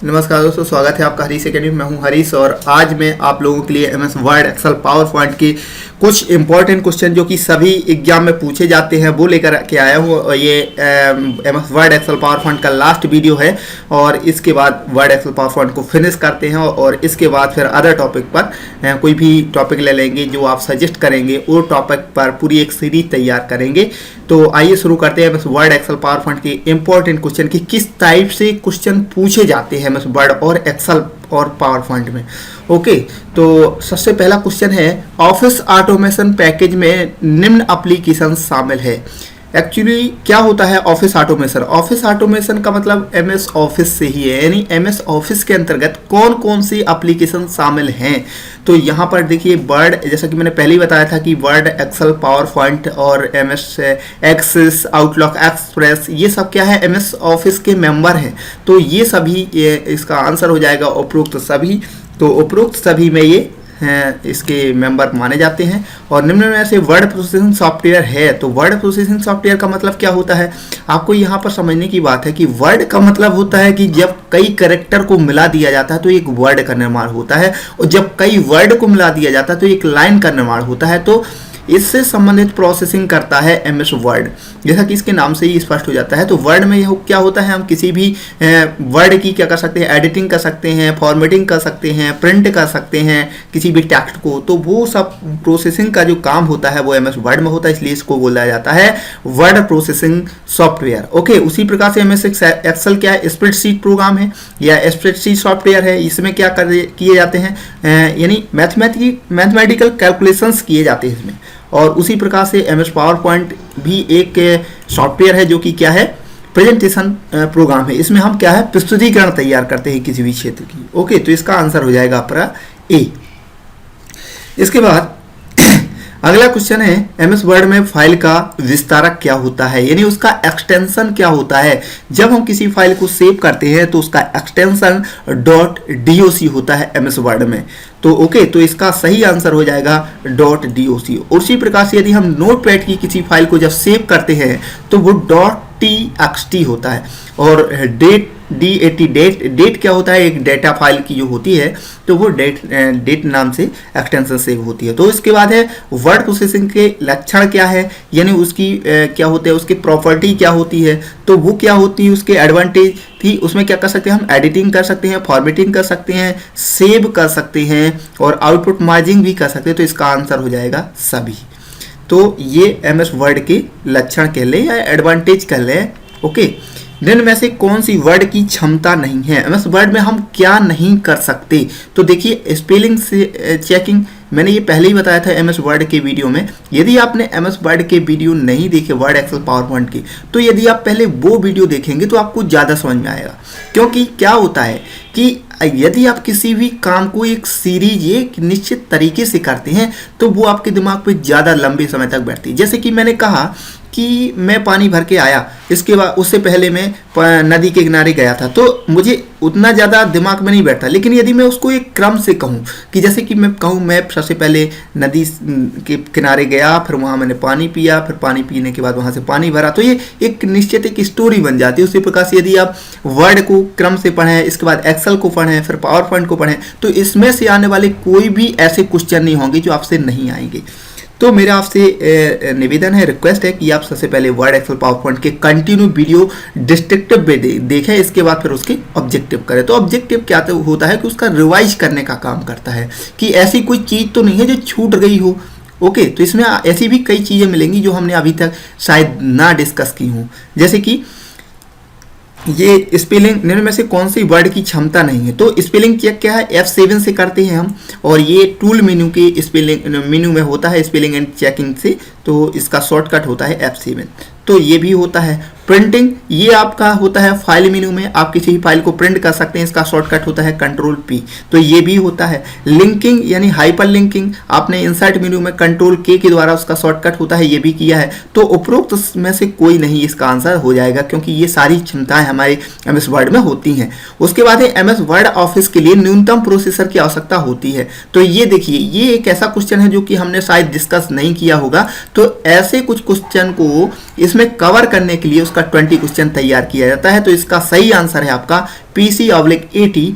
नमस्कार दोस्तों, स्वागत है आपका हरीश अकेडमी में। मैं हूं हरीश और आज मैं आप लोगों के लिए MS Word, Excel, PowerPoint की कुछ इंपॉर्टेंट क्वेश्चन जो कि सभी एग्जाम में पूछे जाते हैं वो लेकर के आया हूं। और ये MS Word, Excel, PowerPoint का लास्ट वीडियो है और इसके बाद वर्ड, एक्सेल, पावर पॉइंट को फिनिश करते हैं और इसके बाद फिर अदर टॉपिक पर कोई भी टॉपिक ले लेंगे जो आप सजेस्ट करेंगे, वो टॉपिक पर पूरी एक सीरीज तैयार करेंगे। तो आइए शुरू करते हैं MS Word, Excel, PowerPoint के इंपॉर्टेंट क्वेश्चन की किस टाइप से क्वेश्चन पूछे जाते हैं एमएस वर्ड और एक्सेल और पावर पॉइंट में। ओके, तो सबसे पहला क्वेश्चन है, ऑफिस ऑटोमेशन पैकेज में निम्न एप्लीकेशन शामिल है। एक्चुअली क्या होता है ऑफिस ऑटोमेशन? ऑफिस ऑटोमेशन का मतलब एमएस ऑफिस से ही है, यानी एमएस ऑफिस के अंतर्गत कौन कौन सी एप्लीकेशन शामिल हैं। तो यहाँ पर देखिए वर्ड, जैसा कि मैंने पहले ही बताया था कि वर्ड, एक्सेल, पावर पॉइंट और एमएस एक्सेस, आउटलुक, एक्सप्रेस, ये सब क्या है, एमएस ऑफिस के मेंबर हैं। तो ये सभी, इसका आंसर हो जाएगा उपरोक्त सभी। तो उपरोक्त सभी में ये इसके मेंबर माने जाते हैं। और निम्न में से वर्ड प्रोसेसिंग सॉफ्टवेयर है। तो वर्ड प्रोसेसिंग सॉफ्टवेयर का मतलब क्या होता है, आपको यहाँ पर समझने की बात है कि वर्ड का मतलब होता है कि जब कई कैरेक्टर को मिला दिया जाता है तो एक वर्ड का निर्माण होता है, और जब कई वर्ड को मिला दिया जाता है तो एक लाइन का निर्माण होता है। तो इससे संबंधित प्रोसेसिंग करता है एमएस वर्ड, जैसा कि इसके नाम से ही स्पष्ट हो जाता है। तो वर्ड में यह क्या होता है, हम किसी भी वर्ड की क्या कर सकते हैं, एडिटिंग कर सकते हैं, फॉर्मेटिंग कर सकते हैं, प्रिंट कर सकते हैं किसी भी टेक्स्ट को। तो वो सब प्रोसेसिंग का जो काम होता है वो एमएस वर्ड में होता है, इसलिए इसको बोला जाता है वर्ड प्रोसेसिंग सॉफ्टवेयर। ओके, उसी प्रकार से एमएस एक्सेल क्या है, स्प्रेडशीट प्रोग्राम है या स्प्रेडशीट सॉफ्टवेयर है। इसमें क्या किए जाते हैं, यानी मैथमेटिकल कैलकुलेशंस किए जाते हैं इसमें। और उसी प्रकार से एमएस पावर पॉइंट भी एक सॉफ्टवेयर है जो कि क्या है, प्रेजेंटेशन प्रोग्राम है। इसमें हम क्या है, प्रस्तुतिकरण तैयार करते हैं किसी भी क्षेत्र की। ओके, तो इसका आंसर हो जाएगा आपका ए। इसके बाद अगला क्वेश्चन है, एमएस वर्ड में फाइल का विस्तारक क्या होता है, यानी उसका एक्सटेंशन क्या होता है। जब हम किसी फाइल को सेव करते हैं तो उसका एक्सटेंशन .doc होता है एमएस वर्ड में। तो ओके, तो इसका सही आंसर हो जाएगा .doc। उसी प्रकार से यदि हम नोटपैड की किसी फाइल को जब सेव करते हैं तो वो .txt होता है। और डेट क्या होता है, एक डेटा फाइल की जो होती है तो वो डेट नाम से एक्सटेंशन सेव होती है। तो इसके बाद है वर्ड प्रोसेसिंग के लक्षण क्या है, यानी उसकी क्या होते हैं, उसकी प्रॉपर्टी क्या होती है। तो वो क्या होती है, उसके एडवांटेज थी, उसमें क्या कर सकते हैं हम, एडिटिंग कर सकते हैं, फॉर्मेटिंग कर सकते हैं, सेव कर सकते हैं और आउटपुट मार्जिंग भी कर सकते हैं। तो इसका आंसर हो जाएगा सभी। तो ये एमएस वर्ड के लक्षण कह लें या एडवांटेज कह लें। ओके, निम्न में से कौन सी वर्ड की क्षमता नहीं है, एमएस वर्ड में हम क्या नहीं कर सकते। तो देखिए स्पेलिंग से चेकिंग, मैंने ये पहले ही बताया था एमएस वर्ड के वीडियो में। यदि आपने एमएस वर्ड के वीडियो नहीं देखे वर्ड, एक्सेल, पावर पॉइंट के, तो यदि आप पहले वो वीडियो देखेंगे तो आपको ज़्यादा समझ में आएगा। क्योंकि क्या होता है कि यदि आप किसी भी काम को एक सीरीज, एक निश्चित तरीके से करते हैं तो वो आपके दिमाग पे ज़्यादा लंबे समय तक बैठती है। जैसे कि मैंने कहा कि मैं पानी भर के आया, इसके बाद उससे पहले मैं नदी के किनारे गया था, तो मुझे उतना ज़्यादा दिमाग में नहीं बैठता। लेकिन यदि मैं उसको एक क्रम से कहूँ कि जैसे कि मैं कहूँ, मैं सबसे पहले नदी के किनारे गया, फिर वहाँ मैंने पानी पिया, फिर पानी पीने के बाद वहाँ से पानी भरा, तो ये एक निश्चित एक स्टोरी बन जाती है। उसी प्रकार से यदि आप वर्ड को क्रम से पढ़ें, इसके बाद एक्सेल को पढ़ें, फिर पावर पॉइंट को पढ़ें, तो इसमें से आने वाले कोई भी ऐसे क्वेश्चन नहीं होंगे जो आपसे नहीं आएंगे। तो मेरा आपसे निवेदन है, रिक्वेस्ट है कि आप सबसे पहले वर्ड, एक्सेल, पावर पॉइंट के कंटिन्यू वीडियो डिस्ट्रक्टिव में देखें, इसके बाद फिर उसके ऑब्जेक्टिव करें। तो ऑब्जेक्टिव क्या होता है कि उसका रिवाइज करने का काम करता है कि ऐसी कोई चीज़ तो नहीं है जो छूट गई हो। ओके, तो इसमें ऐसी भी कई चीज़ें मिलेंगी जो हमने अभी तक शायद ना डिस्कस की हों। जैसे कि ये स्पेलिंग, निम्न में से कौन सी वर्ड की क्षमता नहीं है। तो स्पेलिंग चेक क्या है, F7 से करते हैं हम, और ये टूल मेन्यू के स्पेलिंग मेन्यू में होता है स्पेलिंग एंड चेकिंग से, तो इसका शॉर्टकट होता है F7। तो ये भी होता है प्रिंटिंग, ये आपका होता है फाइल मेन्यू में, आप किसी भी फाइल को प्रिंट कर सकते हैं, इसका शॉर्टकट होता है Ctrl+P। तो ये भी होता है लिंकिंग, यानी हाइपर लिंकिंग, आपने इंसर्ट मेन्यू में Ctrl+K के द्वारा उसका शॉर्टकट होता है, ये भी किया है। तो उपरोक्त में से कोई नहीं इसका आंसर हो जाएगा, क्योंकि ये सारी क्षमताएं हमारे एमएस वर्ड में होती हैं। उसके बाद है एमएस वर्ड ऑफिस के लिए न्यूनतम प्रोसेसर की आवश्यकता होती है। तो ये देखिए, ये एक ऐसा क्वेश्चन है जो कि हमने शायद डिस्कस नहीं किया होगा। तो ऐसे कुछ क्वेश्चन को इसमें कवर करने के लिए उसका 20 क्वेश्चन तैयार किया जाता है। तो इसका सही आंसर है आपका PC/80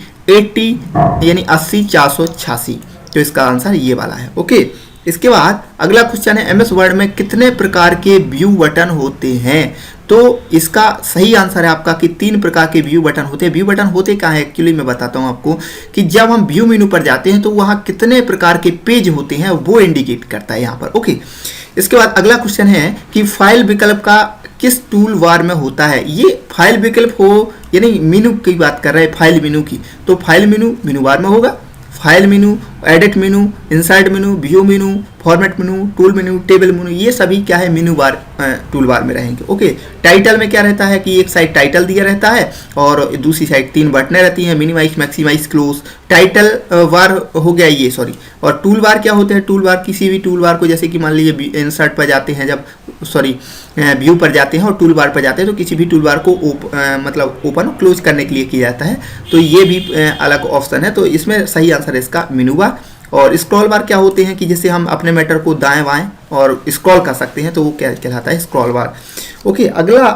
यानी 80 486। तो इसका आंसर ये वाला है। ओके, इसके बाद अगला क्वेश्चन है MS वर्ड में कितने प्रकार के व्यू बटन होते हैं। तो इसका सही आंसर है आपका कि 3 प्रकार के व्यू बटन होते हैं। व्यू बटन होते क्या है, एक्चुअली मैं बताता हूं आपको कि जब हम व्यू मेनू पर जाते हैं तो वहां कितने प्रकार के पेज होते हैं वो इंडिकेट करता है यहाँ पर। ओके, इसके बाद अगला क्वेश्चन है कि फाइल विकल्प का किस टूल बार में होता है। ये फाइल विकल्प हो यानी मेनू की बात कर रहे हैं, फाइल मेनू की, तो फाइल मेनू बार में होगा। फाइल मेनू, एडिट मेनू, इंसर्ट मेनू, व्यू मेनू, फॉर्मेट मेनू, टूल मेनू, टेबल मेनू, ये सभी क्या है मेनू बार टूल बार में रहेंगे। ओके, टाइटल में क्या रहता है कि एक साइड टाइटल दिया रहता है और दूसरी साइड 3 बटनें रहती हैं, minimise, maximise, close. Title bar हो गया ये, सॉरी। और टूल बार क्या होते हैं, टूल बार किसी भी टूल बार को, जैसे कि मान लीजिए इंसर्ट पर जाते हैं जब, सॉरी व्यू पर जाते हैं और टूल बार पर जाते हैं तो किसी भी टूल बार को मतलब ओपन और क्लोज करने के लिए किया जाता है। तो ये भी अलग ऑप्शन है। तो इसमें सही आंसर है इसका मेनू बार। और स्क्रॉल बार क्या होते हैं कि जैसे हम अपने मैटर को दाएं बाएं और स्क्रॉल कर सकते हैं, तो वो क्या कहलाता है, स्क्रॉल बार। ओके, अगला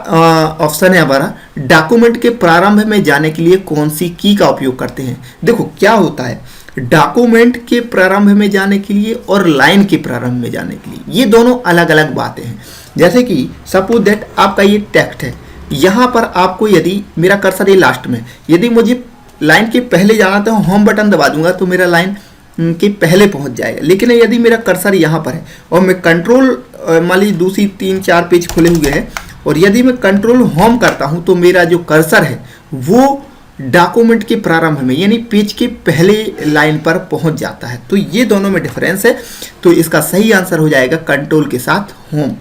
ऑप्शन है हमारा डॉक्यूमेंट के प्रारंभ में जाने के लिए कौन सी की का उपयोग करते हैं। देखो क्या होता है, डॉक्यूमेंट के प्रारंभ में जाने के लिए और लाइन के प्रारंभ में जाने के लिए, ये दोनों अलग अलग बातें हैं। जैसे कि सपोज दैट आपका ये टेक्स्ट है, यहाँ पर आपको यदि मेरा कर्सर है लास्ट में, यदि मुझे लाइन के पहले जाना तो होम बटन दबा दूंगा तो मेरा लाइन के पहले पहुंच जाएगा। लेकिन यदि मेरा कर्सर यहाँ पर है और मैं कंट्रोल, मान लीजिए दूसरी 3-4 पेज खुले हुए हैं और यदि मैं कंट्रोल होम करता हूँ तो मेरा जो कर्सर है वो डॉक्यूमेंट के प्रारंभ में यानी पेज के पहले लाइन पर पहुंच जाता है। तो ये दोनों में डिफरेंस है। तो इसका सही आंसर हो जाएगा कंट्रोल के साथ होम।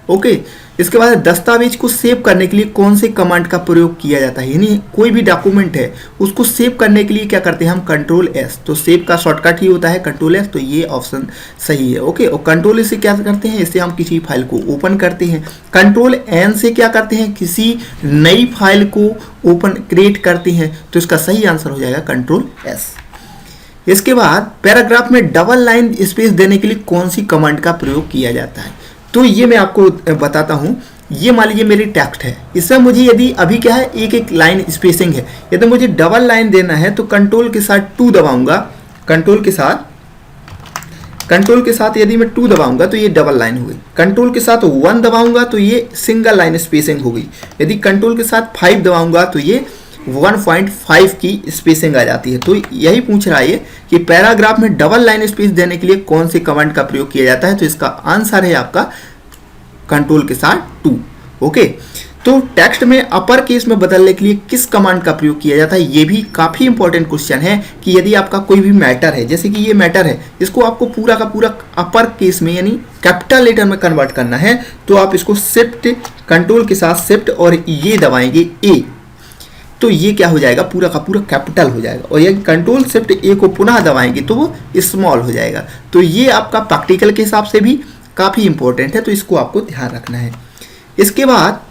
ओके, इसके बाद दस्तावेज को सेव करने के लिए कौन से कमांड का प्रयोग किया जाता है। यानी कोई भी डॉक्यूमेंट है उसको सेव करने के लिए क्या करते हैं हम, कंट्रोल S। तो सेव का शॉर्टकट ही होता है कंट्रोल S। तो ये ऑप्शन सही है। ओके, और कंट्रोल से क्या करते हैं, इससे हम किसी फाइल को ओपन करते हैं। कंट्रोल N से क्या करते हैं, किसी नई फाइल को ओपन क्रिएट करते हैं। तो इसका सही आंसर हो जाएगा कंट्रोल S। इसके बाद पैराग्राफ में डबल लाइन स्पेस देने के लिए कौन सी कमांड का प्रयोग किया जाता है। तो ये मैं आपको बताता हूँ। ये मान लीजिए मेरी टेक्स्ट है, इसमें मुझे यदि अभी क्या है एक एक लाइन स्पेसिंग है, यदि मुझे डबल लाइन देना है तो कंट्रोल के साथ 2 दबाऊंगा। कंट्रोल के साथ यदि मैं 2 दबाऊंगा तो ये डबल लाइन हो गई। कंट्रोल के साथ 1 दबाऊंगा तो ये सिंगल लाइन स्पेसिंग हो गई। यदि कंट्रोल के साथ 5 दबाऊंगा तो ये 1.5 की स्पेसिंग आ जाती है। तो यही पूछ रहा है कि पैराग्राफ में डबल लाइन स्पेस देने के लिए कौन से कमांड का प्रयोग किया जाता है। तो इसका आंसर है आपका कंट्रोल के साथ 2। ओके, तो टेक्स्ट में अपर केस में बदलने के लिए किस कमांड का प्रयोग किया जाता है। ये भी काफी इंपॉर्टेंट क्वेश्चन है कि यदि आपका कोई भी मैटर है, जैसे कि ये मैटर है, इसको आपको पूरा का पूरा अपर केस में यानी कैपिटल लेटर में कन्वर्ट करना है तो आप इसको शिफ्ट, कंट्रोल के साथ शिफ्ट और ये दबाएंगे A। तो ये क्या हो जाएगा, पूरा का पूरा कैपिटल हो जाएगा। और ये कंट्रोल शिफ्ट A को पुनः दबाएंगे तो वो स्मॉल हो जाएगा। तो ये आपका प्रैक्टिकल के हिसाब से भी काफ़ी इंपॉर्टेंट है, तो इसको आपको ध्यान रखना है। इसके बाद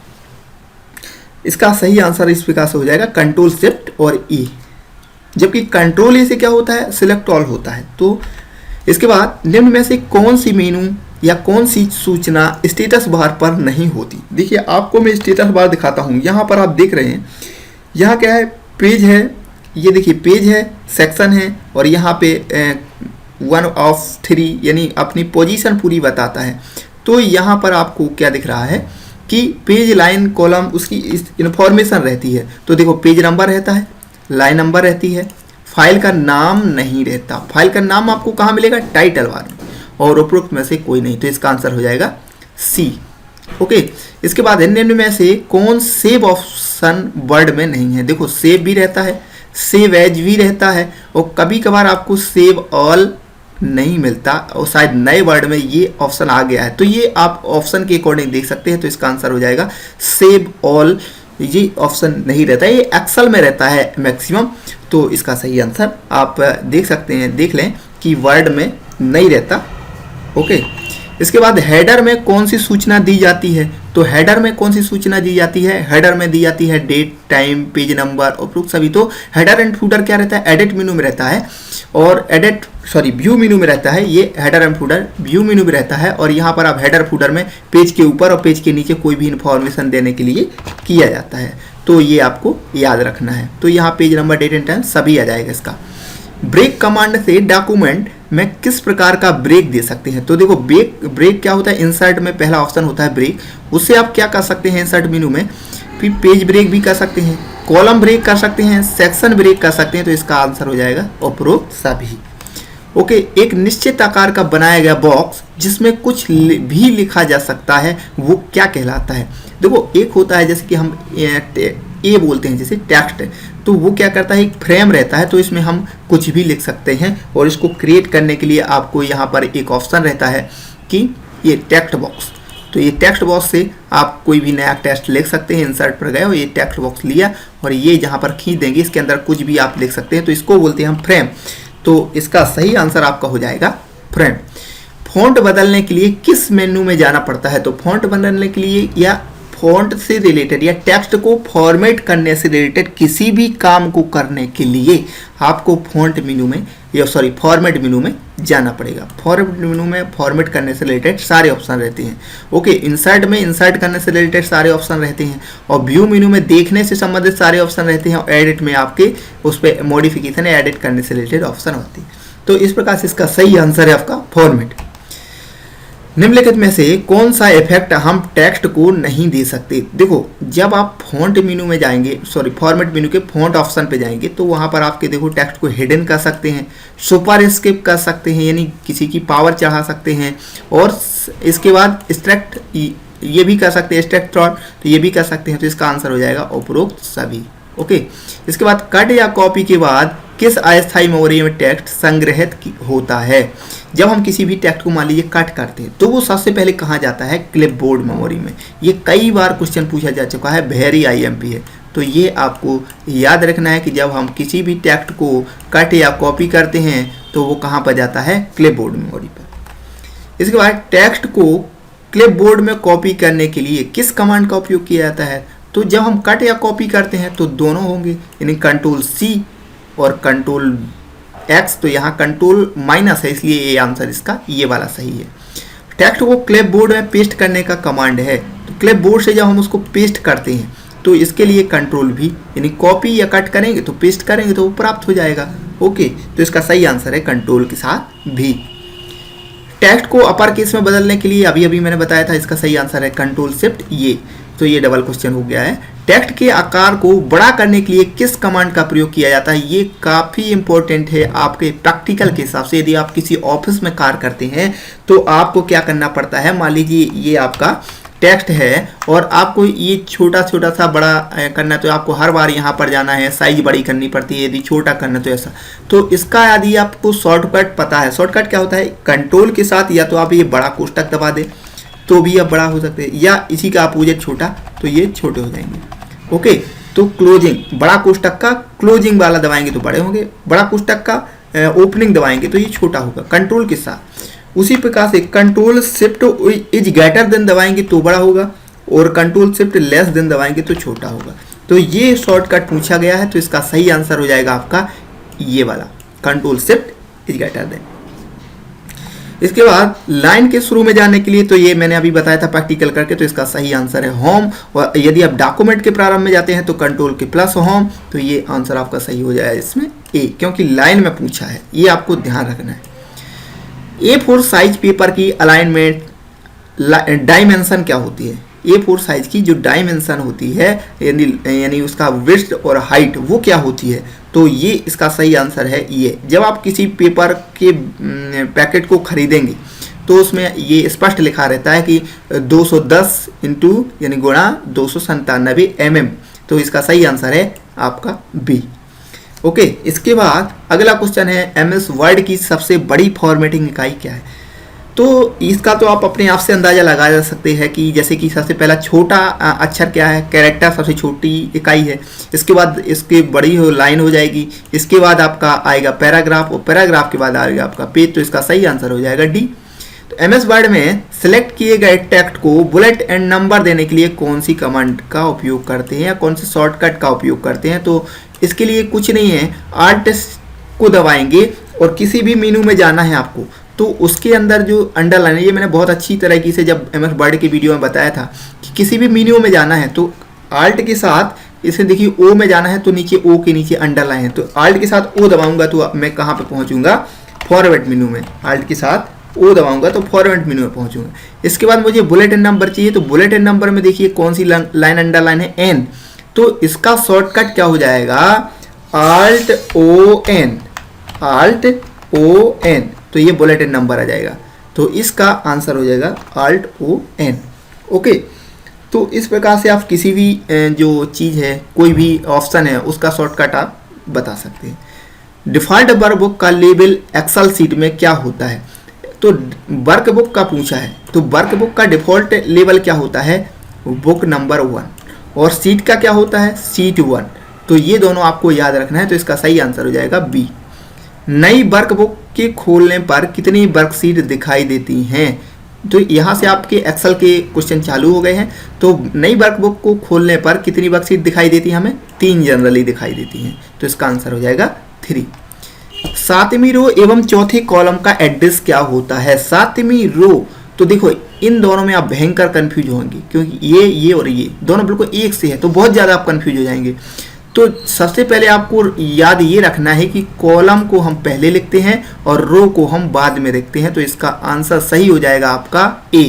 इसका सही आंसर इस प्रकार से हो जाएगा कंट्रोल शिफ्ट और E, जबकि कंट्रोल E से क्या होता है, सिलेक्ट ऑल होता है। तो इसके बाद निम्न में से कौन सी मेनू या कौन सी सूचना स्टेटस बार पर नहीं होती। देखिए आपको मैं स्टेटस बार दिखाता हूँ। यहाँ पर आप देख रहे हैं, यहाँ क्या है, पेज है, ये देखिए पेज है, सेक्शन है और यहाँ पे 1 of 3 यानी अपनी पोजीशन पूरी बताता है। तो यहाँ पर आपको क्या दिख रहा है कि पेज, लाइन, कॉलम, उसकी इंफॉर्मेशन रहती है। तो देखो पेज नंबर रहता है, लाइन नंबर रहती है, फाइल का नाम नहीं रहता। फाइल का नाम आपको कहाँ मिलेगा, टाइटल बार में, और उपरोक्त में से कोई नहीं। तो इसका आंसर हो जाएगा C। ओके, इसके बाद निम्न में से कौन सेव ऑप्शन वर्ड में नहीं है। देखो सेव भी रहता है, सेव एज भी रहता है और कभी कभार आपको सेव ऑल नहीं मिलता और शायद नए वर्ड में ये ऑप्शन आ गया है। तो ये आप ऑप्शन के अकॉर्डिंग देख सकते हैं। तो इसका आंसर हो जाएगा सेव ऑल, ये ऑप्शन नहीं रहता है, ये एक्सेल में रहता है मैक्सिमम। तो इसका सही आंसर आप देख सकते हैं, देख लें कि वर्ड में नहीं रहता। ओके, इसके बाद हेडर में कौन सी सूचना दी जाती है। तो हेडर में कौन सी सूचना दी जाती है, हेडर में दी जाती है डेट, टाइम, पेज नंबर, उपरोक्त सभी। तो हेडर एंड फूटर क्या रहता है, एडिट मेनू में रहता है और एडिट सॉरी व्यू मेनू में रहता है, ये हेडर एंड फूटर व्यू मेनू में रहता है, और यहाँ पर आप हेडर फूटर में पेज के ऊपर और पेज के नीचे कोई भी इन्फॉर्मेशन देने के लिए किया जाता है, तो ये आपको याद रखना है। तो यहाँ page number, date and time सभी आ जाएगा इसका। ब्रेक कमांड से डॉक्यूमेंट में किस प्रकार का ब्रेक दे सकते हैं? तो देखो ब्रेक क्या होता है, इंसर्ट में पहला ऑप्शन होता है ब्रेक, उससे आप क्या कर सकते हैं इंसर्ट मेनू में, फिर पेज ब्रेक भी कर सकते हैं, कॉलम ब्रेक कर सकते हैं, सेक्शन ब्रेक कर सकते हैं। तो इसका आंसर हो जाएगा उपरोक्त सभी। ओके, एक निश्चित आकार का बनाया गया बॉक्स जिसमें कुछ भी लिखा जा सकता है वो क्या कहलाता है? देखो एक होता है जैसे कि हम ए बोलते हैं जैसे टेक्स्ट, तो वो क्या करता है, एक फ्रेम रहता है, तो इसमें हम कुछ भी लिख सकते हैं, और इसको क्रिएट करने के लिए आपको यहाँ पर एक ऑप्शन रहता है कि ये टेक्स्ट बॉक्स। तो ये टेक्स्ट बॉक्स से आप कोई भी नया टेक्स्ट लिख सकते हैं, इंसर्ट पर गए और ये टेक्स्ट बॉक्स लिया और ये जहाँ पर खींच देंगे इसके अंदर कुछ भी आप लिख सकते हैं, तो इसको बोलते हैं हम फ्रेम। तो इसका सही आंसर आपका हो जाएगा फ्रेम। फॉन्ट बदलने के लिए किस मेनू में जाना पड़ता है? तो फॉन्ट बदलने के लिए या फॉन्ट से रिलेटेड या टेक्स्ट को फॉर्मेट करने से रिलेटेड किसी भी काम को करने के लिए आपको फॉन्ट मेनू में या सॉरी फॉर्मेट मेनू में जाना पड़ेगा। फॉर्मेट मेनू में फॉर्मेट करने से रिलेटेड सारे ऑप्शन रहते हैं। ओके, इंसर्ट में इंसर्ट करने से रिलेटेड सारे ऑप्शन रहते हैं, और व्यू मेनू में देखने से संबंधित सारे ऑप्शन रहते हैं, और एडिट में आपके उस पर मॉडिफिकेशन या एडिट करने से रिलेटेड ऑप्शन होते हैं। तो इस प्रकार से इसका सही आंसर है आपका फॉर्मेट। निम्नलिखित में से कौन सा इफेक्ट हम टेक्स्ट को नहीं दे सकते? देखो जब आप फॉन्ट मेनू में जाएंगे, सॉरी फॉर्मेट मेनू के फॉन्ट ऑप्शन पे जाएंगे, तो वहाँ पर आपके देखो टेक्स्ट को हिडन कर सकते हैं, सुपर स्किप कर सकते हैं यानी किसी की पावर चढ़ा सकते हैं, और इसके बाद एक्सट्रैक्ट ये भी कर सकते हैं, एक्सट्रैक्ट थ्रॉट तो ये भी कर सकते हैं। तो इसका आंसर हो जाएगा उपरोक्त सभी। ओके, इसके बाद कट या कॉपी के बाद किस अस्थायी मेमोरी में टेक्स्ट संग्रहित होता है? जब हम किसी भी टेक्स्ट को मान लीजिए कट करते हैं तो वो सबसे पहले कहाँ जाता है? क्लिपबोर्ड मेमोरी में। ये कई बार क्वेश्चन पूछा जा चुका है, वेरी IMP है। तो ये आपको याद रखना है कि जब हम किसी भी टेक्स्ट को कट या कॉपी करते हैं तो वो कहाँ पर जाता है? क्लिपबोर्ड मेमोरी पर। इसके बाद टेक्स्ट को क्लिपबोर्ड में कॉपी करने के लिए किस कमांड का उपयोग किया जाता है? तो जब हम कट या कॉपी करते हैं तो दोनों होंगे, यानी Ctrl+C और Ctrl+X। तो यहाँ Ctrl- है, इसलिए ये आंसर इसका ये वाला सही है। टेक्स्ट को क्लिपबोर्ड में पेस्ट करने का कमांड है, तो क्लिपबोर्ड से जब हम उसको पेस्ट करते हैं तो इसके लिए Ctrl+V, यानी कॉपी या कट करेंगे तो पेस्ट करेंगे तो वो प्राप्त हो जाएगा। ओके, तो इसका सही आंसर है Ctrl के साथ V। टेक्स्ट को अपर केस में बदलने के लिए अभी मैंने बताया था, इसका सही आंसर है Ctrl+Shift-A। तो ये डबल क्वेश्चन हो गया है। टेक्स्ट के आकार को बड़ा करने के लिए किस कमांड का प्रयोग किया जाता है? ये काफ़ी इंपॉर्टेंट है आपके प्रैक्टिकल के हिसाब से। यदि आप किसी ऑफिस में कार्य करते हैं तो आपको क्या करना पड़ता है, मान लीजिए ये आपका टेक्स्ट है और आपको ये छोटा छोटा सा बड़ा करना है, तो आपको हर बार यहाँ पर जाना है, साइज बड़ी करनी पड़ती है। यदि छोटा करना तो ऐसा, तो इसका यदि आपको शॉर्टकट पता है, शॉर्टकट क्या होता है, कंट्रोल के साथ या तो आप ये बड़ा कोष्टक दबा दें तो भी अब बड़ा हो सकते हैं, या इसी का अपोजिट छोटा तो ये छोटे हो जाएंगे। ओके, तो क्लोजिंग, बड़ा कोष्टक का क्लोजिंग वाला दबाएंगे तो बड़े होंगे, बड़ा कोष्टक का ओपनिंग दबाएंगे तो ये छोटा होगा कंट्रोल के साथ। उसी प्रकार से Ctrl+Shift दबाएंगे तो बड़ा होगा, और Ctrl+Shift दबाएंगे तो छोटा होगा। तो ये शॉर्टकट पूछा गया है, तो इसका सही आंसर हो जाएगा आपका ये वाला Ctrl+Shift। इसके बाद लाइन के शुरू में जाने के लिए, तो ये मैंने अभी बताया था प्रैक्टिकल करके, तो इसका सही आंसर है होम। और यदि आप डॉक्यूमेंट के प्रारंभ में जाते हैं तो Ctrl+Home, तो ये आंसर आपका सही हो जाएगा इसमें ए, क्योंकि लाइन में पूछा है, ये आपको ध्यान रखना है। A4 साइज पेपर की अलाइनमेंट डायमेंशन क्या होती है? A4 साइज की जो डायमेंशन होती है यानी उसका विड्थ और हाइट वो क्या होती है? तो ये इसका सही आंसर है ये। जब आप किसी पेपर के पैकेट को खरीदेंगे तो उसमें ये स्पष्ट लिखा रहता है कि 210 इंटू यानी गुणा 297 mm। तो इसका सही आंसर है आपका बी। ओके, इसके बाद अगला क्वेश्चन है MS वर्ड की सबसे बड़ी फॉर्मेटिंग इकाई क्या है? तो इसका तो आप अपने आप से अंदाज़ा लगा जा सकते हैं कि जैसे कि सबसे पहला छोटा अक्षर क्या है, कैरेक्टर सबसे छोटी इकाई है। इसके बाद इसकी बड़ी हो लाइन हो जाएगी, इसके बाद आपका आएगा पैराग्राफ, और पैराग्राफ के बाद आएगा आपका पेज। तो इसका सही आंसर हो जाएगा डी। तो MS वर्ड में सिलेक्ट किए गए टेक्स्ट को बुलेट एंड नंबर देने के लिए कौन सी कमांड का उपयोग करते हैं या कौन से शॉर्टकट का उपयोग करते हैं? तो इसके लिए कुछ नहीं है, आर्टिस्ट को दबाएंगे और किसी भी मेनू में जाना है आपको, तो उसके अंदर जो अंडरलाइन है, ये मैंने बहुत अच्छी तरीके से जब MS वर्ड की वीडियो में बताया था कि किसी भी मेन्यू में जाना है तो आल्ट के साथ इसे देखिए ओ में जाना है तो नीचे ओ के नीचे अंडरलाइन है, तो आल्ट के साथ ओ दबाऊंगा तो मैं कहाँ पे पहुँचूंगा, फॉरवर्ड मेन्यू में। आल्ट के साथ ओ दबाऊंगा तो फॉरवर्ड मेन्यू में पहुँचूंगा। इसके बाद मुझे बुलेटिन नंबर चाहिए, तो बुलेटिन नंबर में देखिए कौन सी लाइन अंडरलाइन है, एन, तो इसका शॉर्टकट क्या हो जाएगा, Alt O N, Alt O N, तो ये बुलेटिन नंबर आ जाएगा। तो इसका आंसर हो जाएगा आल्ट ओ एन। ओके, तो इस प्रकार से आप किसी भी जो चीज़ है, कोई भी ऑप्शन है, उसका शॉर्टकट आप बता सकते हैं। डिफ़ॉल्ट वर्कबुक का लेबल एक्सेल सीट में क्या होता है, तो वर्कबुक का पूछा है, तो वर्कबुक का डिफ़ॉल्ट लेबल क्या होता है, बुक नंबर 1, और सीट का क्या होता है, सीट 1। तो ये दोनों आपको याद रखना है, तो इसका सही आंसर हो जाएगा बी। नई वर्कबुक के खोलने पर कितनी वर्कशीट दिखाई देती हैं, तो यहाँ से आपके एक्सेल के क्वेश्चन चालू हो गए हैं। तो नई वर्कबुक को खोलने पर कितनी वर्कशीट दिखाई देती है, हमें 3 जनरली दिखाई देती हैं, तो इसका आंसर हो जाएगा 3। 7वीं रो एवं चौथे कॉलम का एड्रेस क्या होता है, 7वीं रो, तो देखो इन दोनों में आप भयंकर कंफ्यूज होंगे, क्योंकि ये और ये दोनों बिल्कुल एक से है, तो बहुत ज़्यादा आप कंफ्यूज हो जाएंगे। तो सबसे पहले आपको याद ये रखना है कि कॉलम को हम पहले लिखते हैं और रो को हम बाद में लिखते हैं, तो इसका आंसर सही हो जाएगा आपका ए।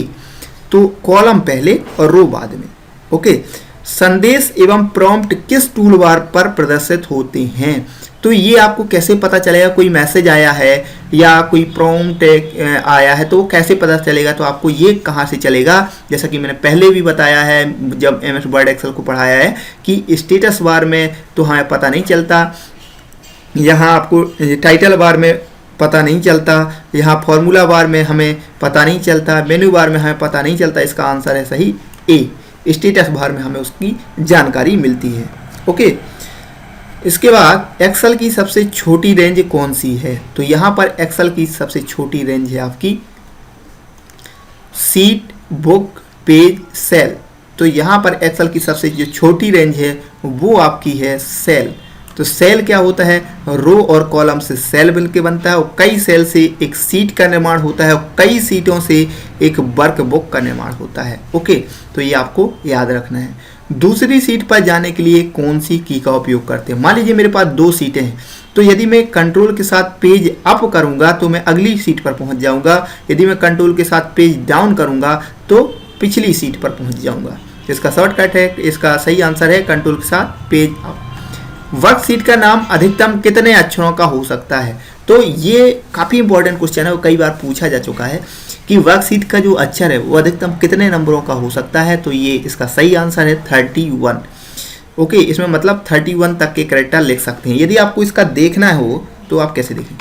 तो कॉलम पहले और रो बाद में। ओके, संदेश एवं प्रॉम्प्ट किस टूलबार पर प्रदर्शित होते हैं, तो ये आपको कैसे पता चलेगा, कोई मैसेज आया है या कोई प्रॉम्प्ट आया है तो वो कैसे पता चलेगा, तो आपको ये कहाँ से चलेगा, जैसा कि मैंने पहले भी बताया है जब MS वर्ड एक्सेल को पढ़ाया है कि स्टेटस बार में तो हमें पता नहीं चलता, यहाँ आपको टाइटल बार में पता नहीं चलता, यहाँ फॉर्मूला बार में हमें पता नहीं चलता, मेन्यू बार में हमें पता नहीं चलता, इसका आंसर है सही ए। स्टेटस बार में हमें उसकी जानकारी मिलती है। ओके, इसके बाद एक्सेल की सबसे छोटी रेंज कौन सी है, तो यहाँ पर एक्सेल की सबसे छोटी रेंज है आपकी सीट, बुक, पेज, सेल। तो यहाँ पर एक्सेल की सबसे जो छोटी रेंज है वो आपकी है सेल। तो सेल क्या होता है, रो और कॉलम से सेल मिलकर बनता है और कई सेल से एक सीट का निर्माण होता है और कई सीटों से एक वर्कबुक का निर्माण होता है। ओके, तो ये आपको याद रखना है। दूसरी सीट पर जाने के लिए कौन सी की का उपयोग करते हैं, मान लीजिए मेरे पास 2 सीटें हैं, तो यदि मैं कंट्रोल के साथ पेज अप करूंगा तो मैं अगली सीट पर पहुंच जाऊंगा, यदि मैं कंट्रोल के साथ पेज डाउन करूंगा तो पिछली सीट पर पहुंच जाऊंगा। इसका शॉर्टकट है, इसका सही आंसर है कंट्रोल के साथ पेज अप। वर्कशीट का नाम अधिकतम कितने अक्षरों का हो सकता है, तो ये काफ़ी इंपॉर्टेंट क्वेश्चन है, वो कई बार पूछा जा चुका है कि वर्कशीट का जो अक्षर है वो अधिकतम कितने नंबरों का हो सकता है, तो ये इसका सही आंसर है 31। ओके, इसमें मतलब 31 तक के कैरेक्टर लिख सकते हैं। यदि आपको इसका देखना हो तो आप कैसे देखें,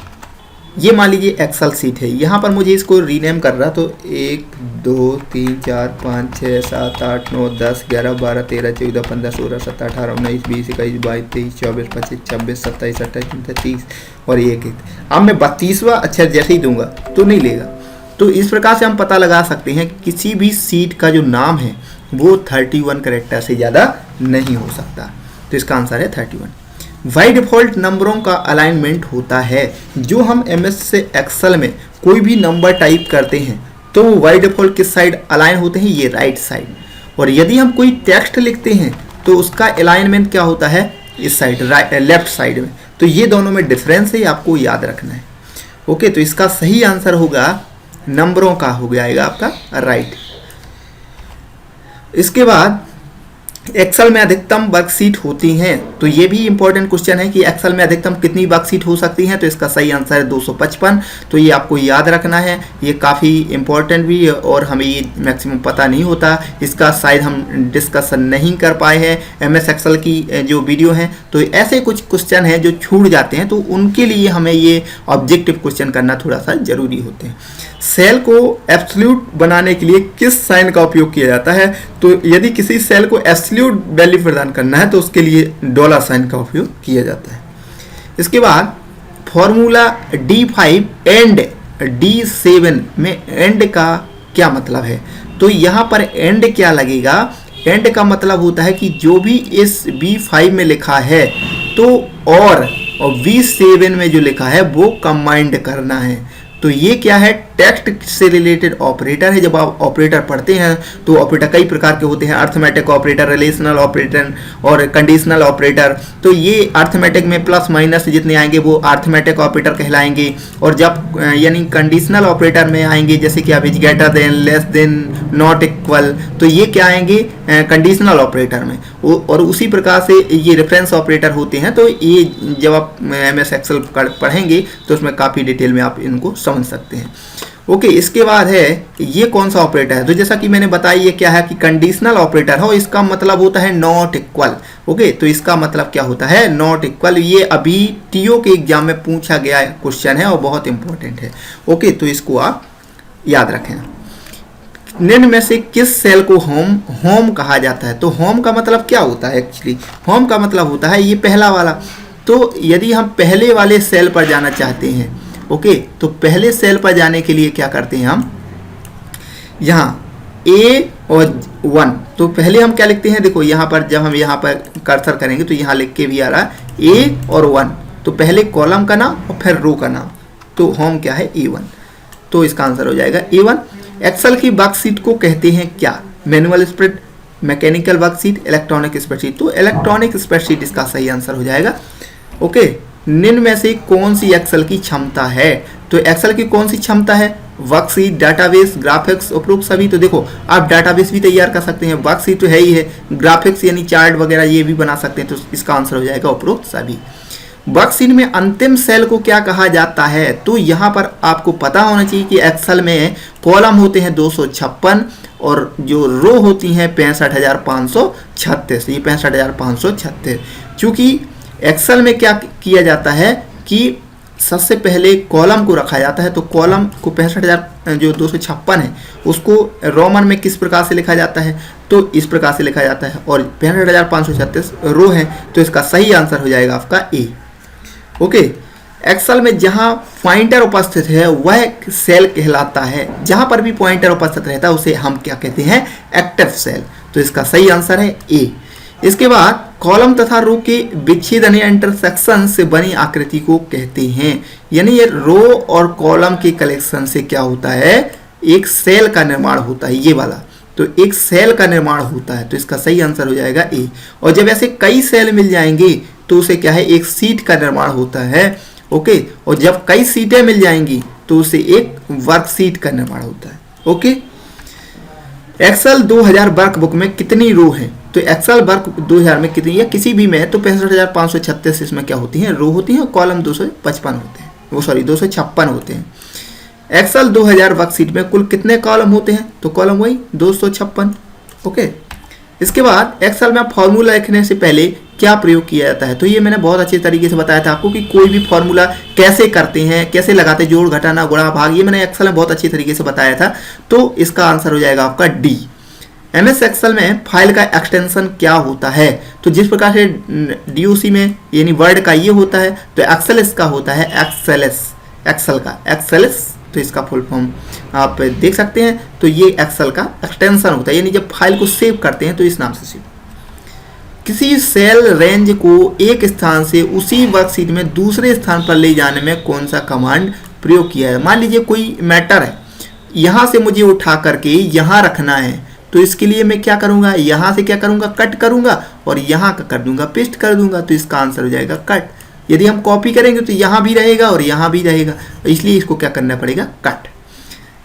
ये मान लीजिए एक्सेल सीट है, यहाँ पर मुझे इसको रीनेम कर रहा, तो 1 2 3 4 5 6 7 8 9 10 11 12 13 14 15 16 17 18 19 20 21 22 23 24 25 26 27 28 29 30 और 1 अब मैं 32वां अक्षर जैसे ही दूंगा तो नहीं लेगा। तो इस प्रकार से हम पता लगा सकते हैं कि किसी भी सीट का जो नाम है वो 31 कैरेक्टर से ज़्यादा नहीं हो सकता, तो इसका आंसर है 31। बाई डिफ़ॉल्ट नंबरों का अलाइनमेंट होता है, जो हम MS से एक्सेल में कोई भी नंबर टाइप करते हैं तो वो बाई डिफ़ॉल्ट किस साइड अलाइन होते हैं, ये राइट साइड। और यदि हम कोई टेक्स्ट लिखते हैं तो उसका अलाइनमेंट क्या होता है, इस साइड लेफ्ट साइड में। तो ये दोनों में डिफरेंस है, आपको याद रखना है। ओके, तो इसका सही आंसर होगा नंबरों का हो जाएगा आपका राइट। इसके बाद एक्सेल में अधिकतम वर्कशीट होती हैं, तो ये भी इंपॉर्टेंट क्वेश्चन है कि एक्सेल में अधिकतम कितनी वर्कशीट हो सकती हैं, तो इसका सही आंसर है 255। तो ये आपको याद रखना है, ये काफ़ी इंपॉर्टेंट भी है और हमें ये मैक्सिमम पता नहीं होता, इसका शायद हम डिस्कशन नहीं कर पाए हैं MS एक्सेल की जो वीडियो हैं। तो ऐसे कुछ क्वेश्चन हैं जो छूट जाते हैं, तो उनके लिए हमें ये ऑब्जेक्टिव क्वेश्चन करना थोड़ा सा जरूरी होते हैं। सेल को एब्सोल्यूट बनाने के लिए किस साइन का उपयोग किया जाता है, तो यदि किसी सेल को एब्सोल्यूट वैल्यू प्रदान करना है तो उसके लिए डॉलर साइन का उपयोग किया जाता है। इसके बाद फॉर्मूला D5 एंड D7 में एंड का क्या मतलब है, तो यहाँ पर एंड क्या लगेगा, एंड का मतलब होता है कि जो भी इस B5 में लिखा है तो और और V7 में जो लिखा है वो कंबाइंड करना है। तो ये क्या है, टेक्स्ट से रिलेटेड ऑपरेटर है। जब आप ऑपरेटर पढ़ते हैं तो ऑपरेटर कई प्रकार के होते हैं, अर्थमेटिक ऑपरेटर, रिलेशनल ऑपरेटर और कंडीशनल ऑपरेटर। तो ये अर्थमेटिक में प्लस माइनस जितने आएंगे वो अर्थमेटिक ऑपरेटर कहलाएंगे, और जब यानी कंडीशनल ऑपरेटर में आएंगे जैसे कि अभी greater than, less than, not equal, तो ये क्या आएंगे कंडीशनल ऑपरेटर में। और उसी प्रकार से ये रेफरेंस ऑपरेटर होते हैं। तो ये जब आप MS एक्सेल पढ़ेंगे तो उसमें काफ़ी डिटेल में आप इनको समझ सकते हैं। ओके, इसके बाद है ये कौन सा ऑपरेटर है, तो जैसा कि मैंने बताया ये क्या है कि कंडीशनल ऑपरेटर है और इसका मतलब होता है नॉट इक्वल। ओके, तो इसका मतलब क्या होता है, नॉट इक्वल। ये अभी TO के एग्जाम में पूछा गया क्वेश्चन है और बहुत इंपॉर्टेंट है। ओके, तो इसको आप याद रखें। निम्न में से किस सेल को होम कहा जाता है, तो होम का मतलब क्या होता है, एक्चुअली होम का मतलब होता है ये पहला वाला। तो यदि हम पहले वाले सेल पर जाना चाहते हैं, ओके, तो पहले सेल पर जाने के लिए क्या करते हैं हम, यहाँ A और 1, तो पहले हम क्या लिखते हैं, देखो यहाँ पर जब हम यहाँ पर कर्सर करेंगे तो यहाँ लिख के भी आ रहा है A और 1, तो पहले कॉलम का नाम और फिर रो का नाम, तो होम क्या है A1, तो इसका आंसर हो जाएगा A1। एक्सेल की वर्कशीट को कहते हैं क्या, manual spread, mechanical worksheet, electronic spreadsheet, तो इलेक्ट्रॉनिक स्प्रेडशीट इसका सही आंसर हो जाएगा। ओके, निम्न में से कौन सी एक्सेल की क्षमता है, तो एक्सेल की कौन सी क्षमता है, वर्कशीट, डाटाबेस, ग्राफिक्स, उपरोक्त सभी। तो देखो आप डाटाबेस भी तैयार कर सकते हैं, वर्कशीट तो है ही है, ग्राफिक्स यानी चार्ट वगैरह ये भी बना सकते हैं, तो इसका आंसर हो जाएगा उपरोक्त सभी। वर्कशीट में अंतिम सेल को क्या कहा जाता है, तो यहाँ पर आपको पता होना चाहिए कि एक्सेल में कॉलम होते हैं 256 और जो रो होती हैं 65,536, ये 65,536। चूंकि एक्सेल में क्या किया जाता है कि सबसे पहले कॉलम को रखा जाता है, तो कॉलम को 65,000 जो 256 है उसको रोमन में किस प्रकार से लिखा जाता है, तो इस प्रकार से लिखा जाता है, और 65,536 रो है, तो इसका सही आंसर हो जाएगा आपका A। ओके, एक्सेल में जहां पॉइंटर उपस्थित है वह सेल कहलाता है, जहां पर भी पॉइंटर उपस्थित रहता है उसे हम क्या कहते हैं, एक्टिव सेल, तो इसका सही आंसर है A। इसके बाद कॉलम तथा रो के विच्छेदन या इंटरसेक्शन से बनी आकृति को कहते हैं, यानी ये रो और कॉलम के कलेक्शन से क्या होता है, एक सेल का निर्माण होता है, ये वाला, तो एक सेल का निर्माण होता है, तो इसका सही आंसर हो जाएगा A। और जब ऐसे कई सेल मिल जाएंगे तो उसे क्या है, एक सीट का निर्माण होता है। ओके, और जब कई सीटें मिल जाएंगी तो उसे एक वर्कशीट का निर्माण होता है। ओके, एक्सेल 2000 वर्कबुक में कितनी रो है, तो एक्सेल वर्क 2000 में कितनी, या किसी भी में, तो 65,536 इसमें क्या होती हैं, रो होती हैं, और कॉलम 255 होते हैं, वो सॉरी 256 होते हैं। एक्सेल 2000 वर्कशीट में कुल कितने कॉलम होते हैं, तो कॉलम वही 256। ओके, इसके बाद एक्सेल में फॉर्मूला लिखने से पहले क्या प्रयोग किया जाता है, तो ये मैंने बहुत अच्छे तरीके से बताया था आपको कि कोई भी फॉर्मूला कैसे करते हैं, कैसे लगाते हैं, जोड़, घटाना, गुणा, भाग, ये मैंने एक्सेल में बहुत अच्छी तरीके से बताया था, तो इसका आंसर हो जाएगा आपका D। MS एक्सेल में फाइल का एक्सटेंशन क्या होता है, तो जिस प्रकार से DOC में यानी वर्ड का ये होता है, तो एक्सेलएस का होता है एक्सेलएस, एक्सेल का एक्सेलएस, तो इसका फुल फॉर्म आप देख सकते हैं, तो ये एक्सेल का एक्सटेंशन होता है, यानी जब फाइल को सेव करते हैं तो इस नाम से सेव। किसी सेल रेंज को एक स्थान से उसी वर्कशीट में दूसरे स्थान पर ले जाने में कौन सा कमांड प्रयोग किया है, मान लीजिए कोई मैटर है, यहाँ से मुझे उठा करके यहाँ रखना है, तो इसके लिए मैं क्या करूँगा, यहाँ से क्या करूँगा, कट करूँगा और यहाँ का कर दूंगा, पेस्ट कर दूंगा, तो इसका आंसर हो जाएगा कट। यदि हम कॉपी करेंगे तो यहाँ भी रहेगा और यहाँ भी रहेगा, इसलिए इसको क्या करना पड़ेगा, कट।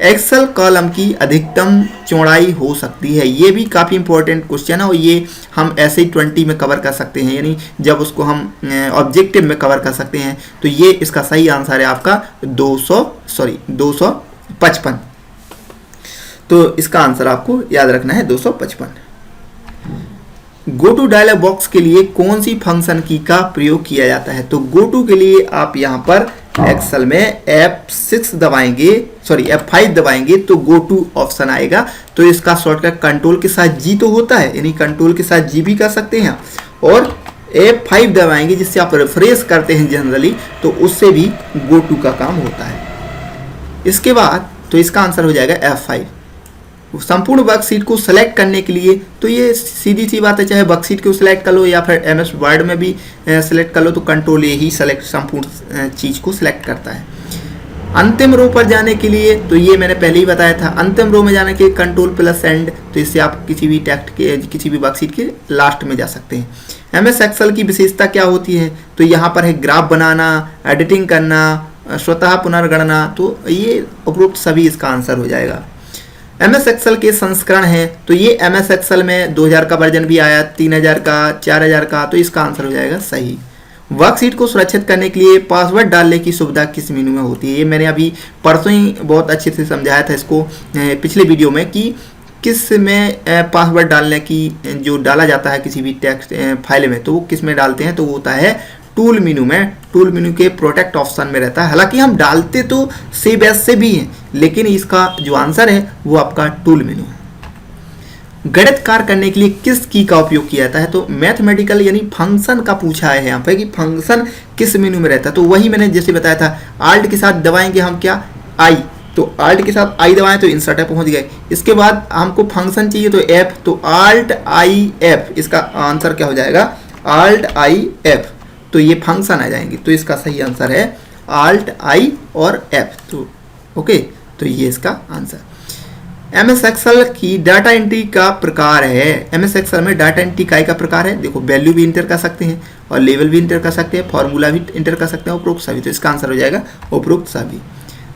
एक्सेल कॉलम की अधिकतम चौड़ाई हो सकती है, ये भी काफ़ी इंपॉर्टेंट क्वेश्चन है, और ये हम ऐसे ही 20 में कवर कर सकते हैं, यानी जब उसको हम ऑब्जेक्टिव में कवर कर सकते हैं, तो ये इसका सही आंसर है आपका 255। तो इसका आंसर आपको याद रखना है 255। गो टू डायलॉग बॉक्स के लिए कौन सी फंक्शन की का प्रयोग किया जाता है, तो गो टू के लिए आप यहाँ पर एक्सेल में F6 दबाएंगे, सॉरी F5 दबाएंगे तो गो टू ऑप्शन आएगा, तो इसका शॉर्टकट कंट्रोल के साथ G तो होता है, यानी कंट्रोल के साथ G भी कर सकते हैं, और F5 दबाएंगे जिससे आप रिफ्रेश करते हैं जनरली, तो उससे भी गो टू का काम होता है। इसके बाद तो इसका आंसर हो जाएगा F5। संपूर्ण वर्कशीट को सिलेक्ट करने के लिए तो ये सीधी सी बात है, चाहे वर्कशीट को सिलेक्ट कर लो या फिर एमएस वर्ड में भी सिलेक्ट कर लो, तो कंट्रोल ए ही सेलेक्ट संपूर्ण चीज़ को सिलेक्ट करता है। अंतिम रो पर जाने के लिए तो ये मैंने पहले ही बताया था, अंतिम रो में जाने के कंट्रोल प्लस एंड, तो इससे आप किसी भी टेक्स्ट के किसी भी वर्कशीट के लास्ट में जा सकते हैं। एमएस एक्सेल की विशेषता क्या होती है, तो यहाँ पर है ग्राफ बनाना, एडिटिंग करना, स्वतः पुनर्गणना, तो ये उपरोक्त सभी इसका आंसर हो जाएगा। एमएस एक्सेल के संस्करण हैं, तो ये एमएस एक्सेल में 2000 का वर्जन भी आया, 3000 का, 4000 का, तो इसका आंसर हो जाएगा सही। वर्कशीट को सुरक्षित करने के लिए पासवर्ड डालने की सुविधा किस मेनू में होती है, ये मैंने अभी परसों ही बहुत अच्छे से समझाया था इसको पिछले वीडियो में कि किस में पासवर्ड डालने की जो डाला जाता है किसी भी टेक्स्ट फाइल में, तो वो किस में डालते हैं, तो वो होता है टूल मेनू में। टूल मेनू के प्रोटेक्ट ऑप्शन में रहता है। हालांकि हम डालते तो सेव एज से भी हैं, लेकिन इसका जो आंसर है वो आपका टूल मेनू है। गणित कार्य करने के लिए किस की का उपयोग किया जाता है, तो मैथमेटिकल यानी फंक्शन का पूछा है यहाँ पे कि फंक्शन किस मेनू में रहता है, तो वही मैंने जैसे बताया था, आल्ट के साथ दबाएंगे हम क्या, आई, तो आल्ट के साथ आई दबाएं तो इंसर्ट है पहुंच गए। इसके बाद हमको फंक्शन चाहिए तो एफ, तो आल्ट आई एफ, इसका आंसर क्या हो जाएगा, आल्ट आई एफ, तो ये फंक्शन आ जाएंगे, तो इसका सही आंसर है आल्ट आई और एफ। तो ओके, तो ये इसका आंसर। एमएस एक्सेल की डाटा एंट्री का प्रकार है, एमएस एक्सेल में डाटा एंट्री काय का प्रकार है, देखो वैल्यू भी इंटर कर सकते हैं और लेवल भी इंटर कर सकते हैं, फॉर्मूला भी इंटर कर सकते हैं, उपरोक्त सभी, तो इसका आंसर हो जाएगा उपरोक्त सभी।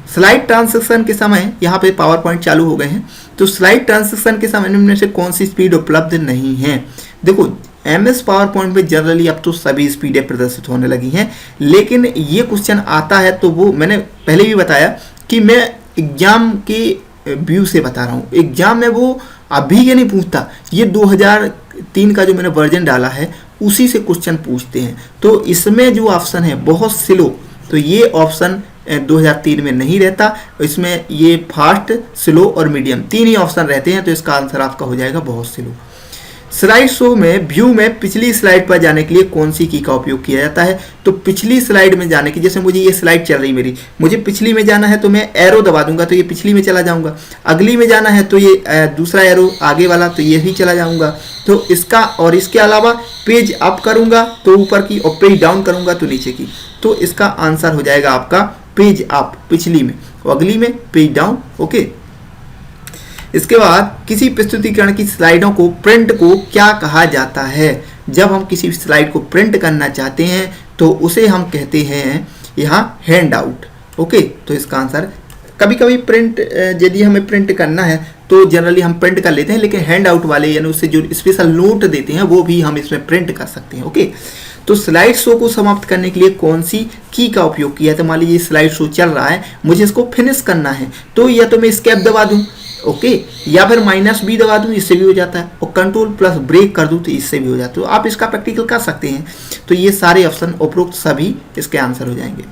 स्लाइड ट्रांसलेशन के समय यहाँ पे पावर पॉइंट चालू हो गए हैं, तो स्लाइड ट्रांसलेशन के समय इनमें से कौन सी स्पीड उपलब्ध नहीं है, देखो एमएस पावर पॉइंट में जनरली अब तो सभी स्पीडें प्रदर्शित होने लगी हैं, लेकिन ये क्वेश्चन आता है तो वो मैंने पहले भी बताया कि मैं एग्जाम के व्यू से बता रहा हूँ, एग्जाम में वो अभी ये नहीं पूछता, ये 2003 का जो मैंने वर्जन डाला है उसी से क्वेश्चन पूछते हैं, तो इसमें जो ऑप्शन है बहुत स्लो, तो ये ऑप्शन 2003 में नहीं रहता, इसमें ये फास्ट, स्लो और मीडियम तीन ही ऑप्शन रहते हैं, तो इसका आंसर आपका हो जाएगा बहुत स्लो। स्लाइड शो में व्यू में पिछली स्लाइड पर जाने के लिए कौन सी की का उपयोग किया जाता है, तो पिछली स्लाइड में जाने की, जैसे मुझे ये स्लाइड चल रही मेरी, मुझे पिछली में जाना है तो मैं एरो दबा दूंगा तो ये पिछली में चला जाऊंगा, अगली में जाना है तो ये दूसरा एरो आगे वाला तो ये ही चला जाऊंगा, तो इसका और इसके अलावा पेज अप करूंगा तो ऊपर की और पेज डाउन करूंगा तो नीचे की, तो इसका आंसर हो जाएगा आपका पेज अप पिछली में और अगली में पेज डाउन। ओके, इसके बाद किसी प्रस्तुतिकरण की स्लाइडों को प्रिंट को क्या कहा जाता है, जब हम किसी स्लाइड को प्रिंट करना चाहते हैं तो उसे हम कहते हैं यहाँ हैंड आउट। ओके, तो इसका आंसर कभी कभी प्रिंट, यदि हमें प्रिंट करना है तो जनरली हम प्रिंट कर लेते हैं, लेकिन हैंड आउट वाले यानी उससे जो स्पेशल नोट देते हैं वो भी हम इसमें प्रिंट कर सकते हैं। ओके, तो स्लाइड शो को समाप्त करने के लिए कौन सी की का उपयोग किया है, तो मान लीजिए स्लाइड शो चल रहा है, मुझे इसको फिनिश करना है तो या तो मैं एस्केप दबा दूं, ओके, या फिर -B दबा दूं, इससे भी हो जाता है, और कंट्रोल प्लस ब्रेक कर दूं तो इससे भी हो जाता है, तो आप इसका प्रैक्टिकल कर सकते हैं। तो ये सारे ऑप्शन उपरोक्त सभी इसके आंसर हो जाएंगे।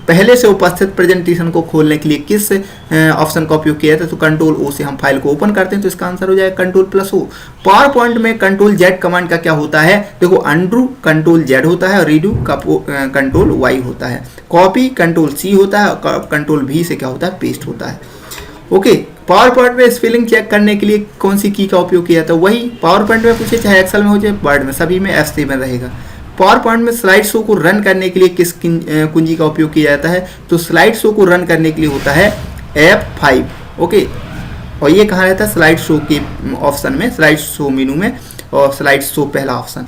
पहले से उपस्थित प्रेजेंटेशन को खोलने के लिए किस ऑप्शन का उपयोग किया जाता है, तो कंट्रोल O से हम फाइल को ओपन करते हैं तो इसका आंसर हो जाएगा control plus O। Power point में कंट्रोल Z कमांड का क्या होता है, देखो अंडू कंट्रोल Z होता है और रीडू का कंट्रोल Y होता है, कॉपी कंट्रोल C होता है और कंट्रोल V से क्या होता है, पेस्ट होता है। ओके, पावर पॉइंट में स्पेलिंग चेक करने के लिए कौन सी की का उपयोग किया जाता है, वही पावर पॉइंट में पूछे चाहे एक्सेल में हो चाहे वर्ड में, सभी में F7 रहेगा। पावर पॉइंट में स्लाइड शो को रन करने के लिए किस कुंजी का उपयोग किया जाता है, तो स्लाइड शो को रन करने के लिए होता है F5। ओके, और ये कहाँ रहता है, स्लाइड शो के ऑप्शन में, स्लाइड शो मेनू में, और स्लाइड शो पहला ऑप्शन।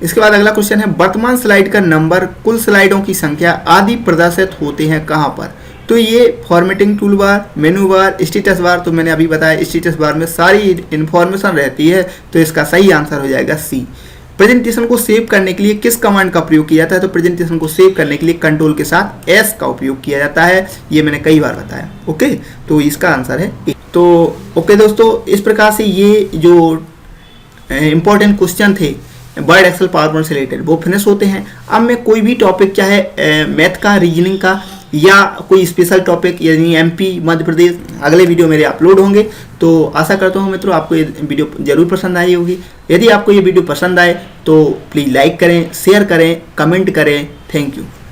इसके बाद अगला क्वेश्चन है, वर्तमान स्लाइड का नंबर, कुल स्लाइडों की संख्या आदि प्रदर्शित होते हैं कहाँ पर, तो ये फॉर्मेटिंग टूल बार, मेनू बार, स्टेटस बार, तो मैंने अभी बताया स्टेटस बार में सारी इन्फॉर्मेशन रहती है, तो इसका सही आंसर हो जाएगा C। प्रेजेंटेशन को सेव करने के लिए किस कमांड का प्रयोग किया जाता है, तो प्रेजेंटेशन को सेव करने के लिए कंट्रोल के साथ S का उपयोग किया जाता है, ये मैंने कई बार बताया। ओके, तो इसका आंसर है A। तो ओके दोस्तों, इस प्रकार से ये जो इम्पोर्टेंट क्वेश्चन थे वर्ड एक्सेल पावर पॉइंट से रिलेटेड वो फिनिश होते हैं। अब मैं कोई भी टॉपिक चाहे मैथ का, रीजनिंग का या कोई स्पेशल टॉपिक यानी MP मध्य प्रदेश, अगले वीडियो मेरे अपलोड होंगे, तो आशा करता हूँ मित्रों आपको ये वीडियो जरूर पसंद आई होगी। यदि आपको ये वीडियो पसंद आए तो प्लीज़ लाइक करें, शेयर करें, कमेंट करें। Thank you.